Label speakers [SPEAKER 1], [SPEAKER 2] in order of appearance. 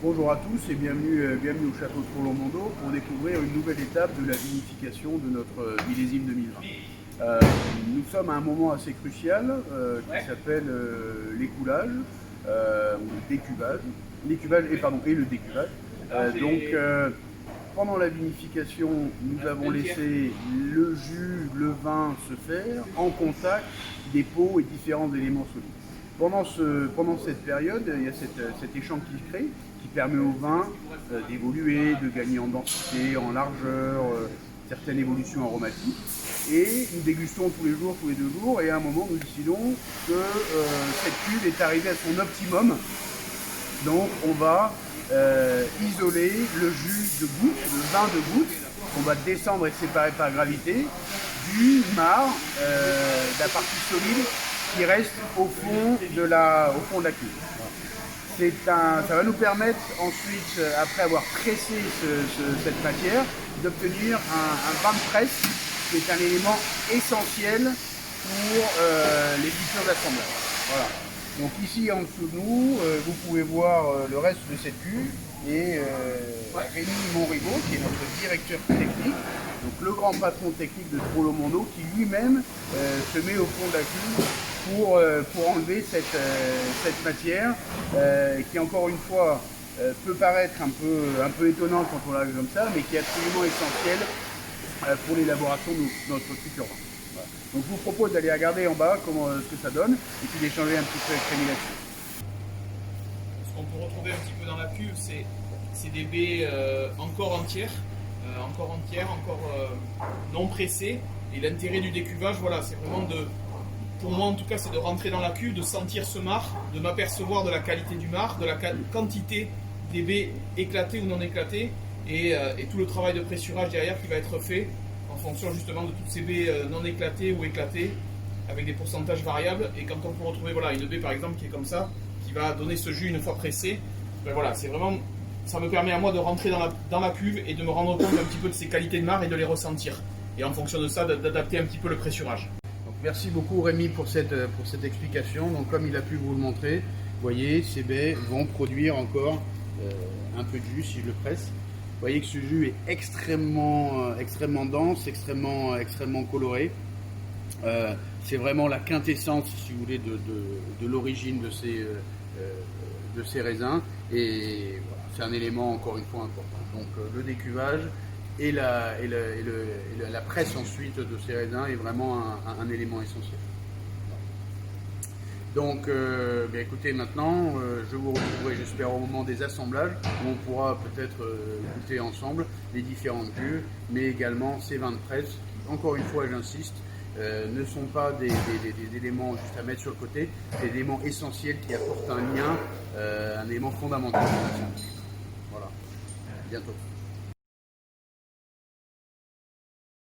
[SPEAKER 1] Bonjour à tous et bienvenue au château de Trollon-Mondo pour découvrir une nouvelle étape de la vinification de notre millésime 2020. Nous sommes à un moment assez crucial qui s'appelle l'écoulage, ou le décuvage, et le décuvage. Pendant la vinification, nous avons laissé le jus, le vin se faire en contact des peaux et différents éléments solides. Pendant cette période, il y a cet échange qui se crée, qui permet au vin d'évoluer, de gagner en densité, en largeur, certaines évolutions aromatiques. Et nous dégustons tous les 2 jours, et à un moment nous décidons que cette cuve est arrivée à son optimum. Donc on va isoler le jus de goutte, le vin de goutte, qu'on va descendre et séparer par gravité, du marc, de la partie solide qui reste au fond de la cuve. Ça va nous permettre ensuite, après avoir pressé cette matière, d'obtenir un vin de presse qui est un élément essentiel pour les futurs assemblages. Voilà. Donc ici en dessous de nous, vous pouvez voir le reste de cette cuve et Rémi Monriveau, qui est notre directeur technique, donc le grand patron technique de Trollon-Mondo, qui lui-même se met au fond de la cuve pour enlever cette matière qui, encore une fois, peut paraître un peu étonnante quand on l'arrive comme ça, mais qui est absolument essentielle pour l'élaboration de notre futur vin. Voilà. Donc je vous propose d'aller regarder en bas ce que ça donne et puis d'échanger un petit peu avec Rémi là-dessus.
[SPEAKER 2] Ce qu'on peut retrouver un petit peu dans la cuve, c'est des baies encore entières, encore non pressées. Et l'intérêt du décuvage, voilà, c'est vraiment pour moi en tout cas, c'est de rentrer dans la cuve, de sentir ce marc, de m'apercevoir de la qualité du marc, de la quantité des baies éclatées ou non éclatées, et tout le travail de pressurage derrière qui va être fait en fonction justement de toutes ces baies non éclatées ou éclatées, avec des pourcentages variables. Et quand on peut retrouver voilà, une baie par exemple qui est comme ça, qui va donner ce jus une fois pressé, ben voilà, c'est vraiment, ça me permet à moi de rentrer dans la cuve et de me rendre compte un petit peu de ces qualités de marc et de les ressentir. Et en fonction de ça, d'adapter un petit peu le pressurage.
[SPEAKER 1] Donc, merci beaucoup Rémi pour cette explication. Donc comme il a pu vous le montrer, vous voyez, ces baies vont produire encore un peu de jus si je le presse. Vous voyez que ce jus est extrêmement dense, extrêmement coloré. C'est vraiment la quintessence, si vous voulez, de l'origine de ces raisins. Et voilà, c'est un élément encore une fois important. Donc le décuvage et la presse ensuite de ces raisins est vraiment un élément essentiel. Donc, écoutez, maintenant, je vous retrouverai, j'espère, au moment des assemblages, où on pourra peut-être goûter ensemble les différentes cuves, mais également ces vins de presse, qui, encore une fois, j'insiste, ne sont pas des éléments juste à mettre sur le côté, des éléments essentiels qui apportent un lien, un élément fondamental. Voilà, à bientôt.